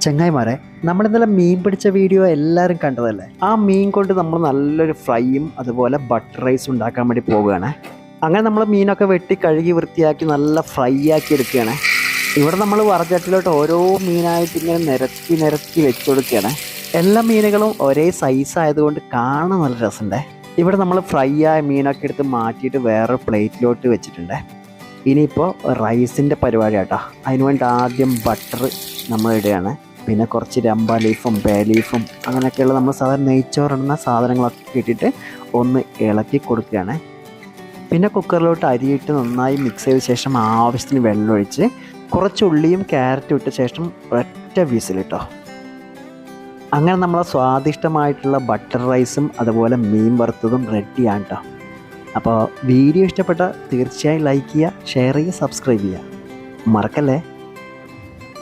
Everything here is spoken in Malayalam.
ചങ്ങായിമാരെ, നമ്മളിന്നലെ മീൻ പിടിച്ച വീഡിയോ എല്ലാവരും കണ്ടതല്ലേ? ആ മീൻ കൊണ്ട് നമ്മൾ നല്ലൊരു ഫ്രൈയും അതുപോലെ ബട്ടർ റൈസും ഉണ്ടാക്കാൻ വേണ്ടി പോവുകയാണ്. അങ്ങനെ നമ്മൾ മീനൊക്കെ വെട്ടി കഴുകി വൃത്തിയാക്കി നല്ല ഫ്രൈ ആക്കി എടുക്കുകയാണ്. ഇവിടെ നമ്മൾ വറചട്ടിലോട്ട് ഓരോ മീനായിട്ട് ഇങ്ങനെ നിരത്തി നിരത്തി വെച്ച് കൊടുക്കുകയാണ്. എല്ലാ മീനുകളും ഒരേ സൈസ് ആയതുകൊണ്ട് കാണാൻ നല്ല രസമുണ്ട്. ഇവിടെ നമ്മൾ ഫ്രൈ ആയ മീനൊക്കെ എടുത്ത് മാറ്റിയിട്ട് വേറെ പ്ലേറ്റിലോട്ട് വെച്ചിട്ടുണ്ട്. ഇനിയിപ്പോൾ റൈസിൻ്റെ പരിപാടി കേട്ടോ. അതിനുവേണ്ടി ആദ്യം ബട്ടർ നമ്മൾ ഇടുകയാണ്. പിന്നെ കുറച്ച് രമ്പ ലീഫും ബേ ലീഫും അങ്ങനെയൊക്കെയുള്ള നമ്മൾ സാധാരണ നെയ്ച്ചോറിടുന്ന സാധനങ്ങളൊക്കെ ഇട്ടിട്ട് ഒന്ന് ഇളക്കി കൊടുക്കുകയാണ്. പിന്നെ കുക്കറിലോട്ട് അരിയിട്ട് നന്നായി മിക്സ് ചെയ്ത ശേഷം ആവശ്യത്തിന് വെള്ളമൊഴിച്ച് കുറച്ച് ഉള്ളിയും ക്യാരറ്റും ഇട്ട ശേഷം ഒറ്റ വിസിലിട്ടോ. അങ്ങനെ നമ്മളെ സ്വാദിഷ്ടമായിട്ടുള്ള ബട്ടർ റൈസും അതുപോലെ മീൻ വറുത്തതും റെഡിയാണ് കേട്ടോ. അപ്പോൾ വീഡിയോ ഇഷ്ടപ്പെട്ട തീർച്ചയായും ലൈക്ക് ചെയ്യുക, ഷെയർ ചെയ്യുക, സബ്സ്ക്രൈബ് ചെയ്യുക, മറക്കല്ലേ.